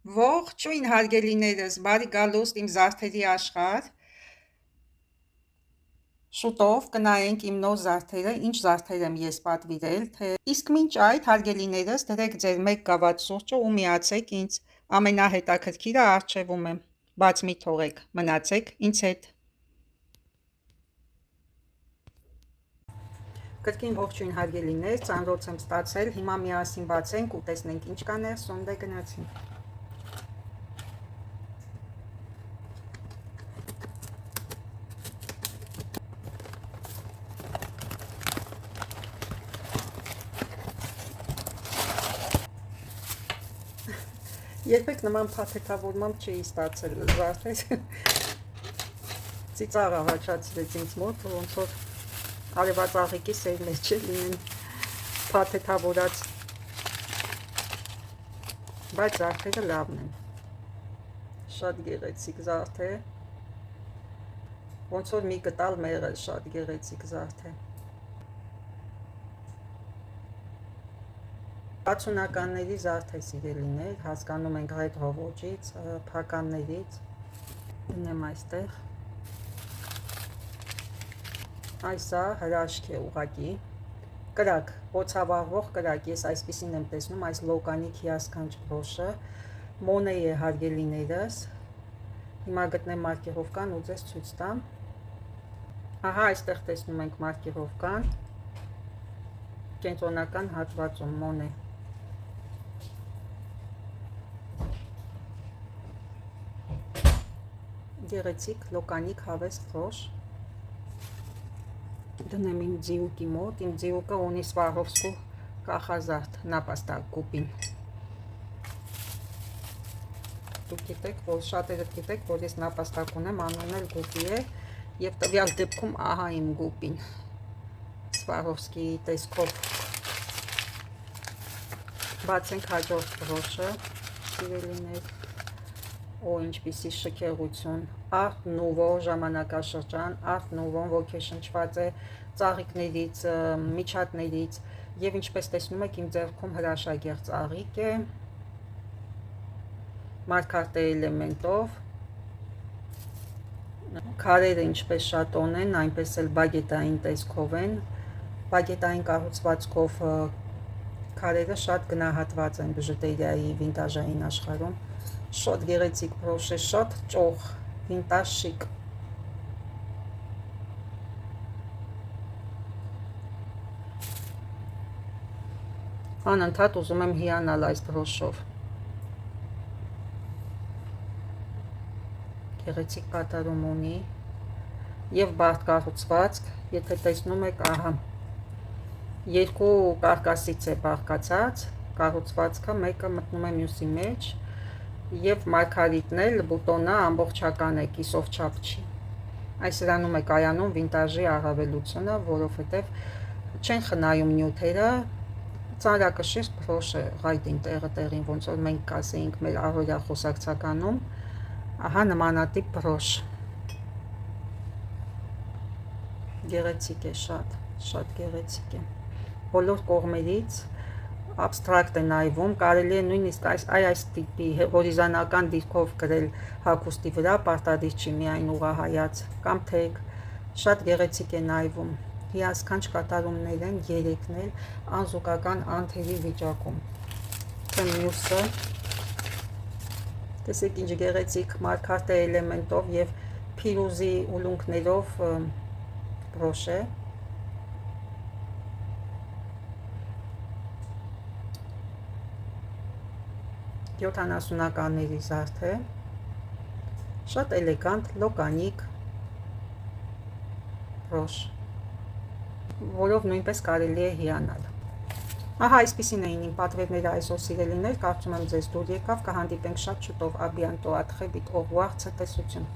Ողջույն հարգելիներս, բարի գալուստ իմ զարդերի աշխարհ։ Շուտով կնայենք իմ նոր զարդերը, ինչ զարդեր եմ ես պատվիրել, թե իսկ մինչ այդ հարգելիներս, դրեք ձեր մեկ գավաթ սուրճը ու միացեք ինձ։ Ամենահետաքրքիրը առջևում է։ Բաց մի թողեք, մնացեք ինձ հետ։ Կրկին ողջույն հարգելիներ, ծանրոց եմ ստացել, հիմա միասին բացենք ու տեսնենք ինչ կա ներսում, դե գնացինք։ Երբեք նման փաթեթավորմամբ չէի ստացել զարդեր։ Ծիծաղ առաջացրեց ինձ մոտ, ոնց որ արևածաղիկի սեր մեջ լինեն փաթեթավորած, բայց զարդերը լավն են, շատ գեղեցիկ զարդ է, ոնց որ մի կտալ մեղր, շատ գեղեցիկ զարդ է։ 60-ականների զարդ է, սիրելիներ, հասկանում ենք ռետրո ոճից, փականներից, դնեմ այստեղ, այսա հրաշք է ուղակի, կրակ, ոցավառվող կրակ, ես այսպիսին եմ տեսնում այս լոկանիկ հիասքանչ բրոշը, Մոնե է հարգելիներս, հիմա գտնեմ մարկիրովկան ու ձեզ ցույց տամ, ահա այստեղ տեսնում ենք մարկիրովկան, կենտրոնական հատվածում Մոնե։ Գեղեցիկ լոկանիկ հավես բրոշ, դնեմ իմ ձիուկի մոտ, իմ ձիուկը ունի Սվարովսկու կախազարդ նապաստակ գուպին։ Դուք գիտեք, որ շատերը գիտեք, որ ես նապաստակ ունեմ, անունն էլ գուպի է, եւ տվյալ դեպքում ահա իմ գուպին, Սվարովսկիի տեսքով։ Բացենք հաջորդ բրոշը, սիրելիներ, ու ինչպիսի շքեղություն, Art Nouveau ժամանակաշրջան, Art Nouveau-ն ոգեշնչված է ծաղիկներից, միջատներից, եւ ինչպես տեսնում եք իմ ձեռքում հրաշագեղ ծաղիկ է, մարգարտե էլեմենտով, քարերը ինչպես շատոն են, այնպես էլ բագետային տեսքով են, բագետային կառուցվածքով քարերը շատ գնահատված են բիժուտերիայի վինտաժային աշխարհում, շատ գեղեցիկ բրոշ է, շատ ճոխ, վինտաժ շիկ։ Անընդհատ ուզում եմ հիանալ այս բրոշով։ Գեղեցիկ կատարում ունի եւ բարդ կառուցվածք, եթե տեսնում եք, ահա երկու կարկասից է բաղկացած կառուցվածքը, մեկը մտնում է մյուսի մեջ եւ մարգարիտն էլ բուտոնը ամբողջական է, կիսով չափ չի։ Այս սրանում է կայանում վինտաժի առավելությունը, որովհետեւ չեն խնայում նյութերը, ծանրակշիռ բրոշ է, ղայտին տեղը տեղին, ոնց որ մենք կասեինք մեր առօրյա խոսակցականում, ահա նմանատիպ բրոշ։ Գեղեցիկ է, շատ գեղեցիկ է։ Բոլոր կողմերից abstract է նայվում, կարելի է նույնիսկ այս տիպի հորիզոնական դիրքով գրել հագուստի վրա, պարտադիր չի միայն ուղղահայաց կամ թեգ, շատ գեղեցիկ է նայվում, հիասքանչ կատարումներ են, երեքն էլ անզուգական անթերի վիճակում։ Թե մյուսը, տեսեք ինչ գեղեցիկ մարգարտե էլեմենտով եւ փիրուզի ուլունքներով բրոշ է։ Յոթանասունականների զարդ է, շատ էլեգանտ, լոկանիկ բրոշ, որով նույնպես կարելի է հիանալ։ Ահա այսպիսին էին իմ պատվերները այսօր, սիրելիներ, կարծում եմ ձեզ դուր եկավ, կհանդիպենք շատ շուտով, à bientôt, à très vite, au revoir, ցտեսություն։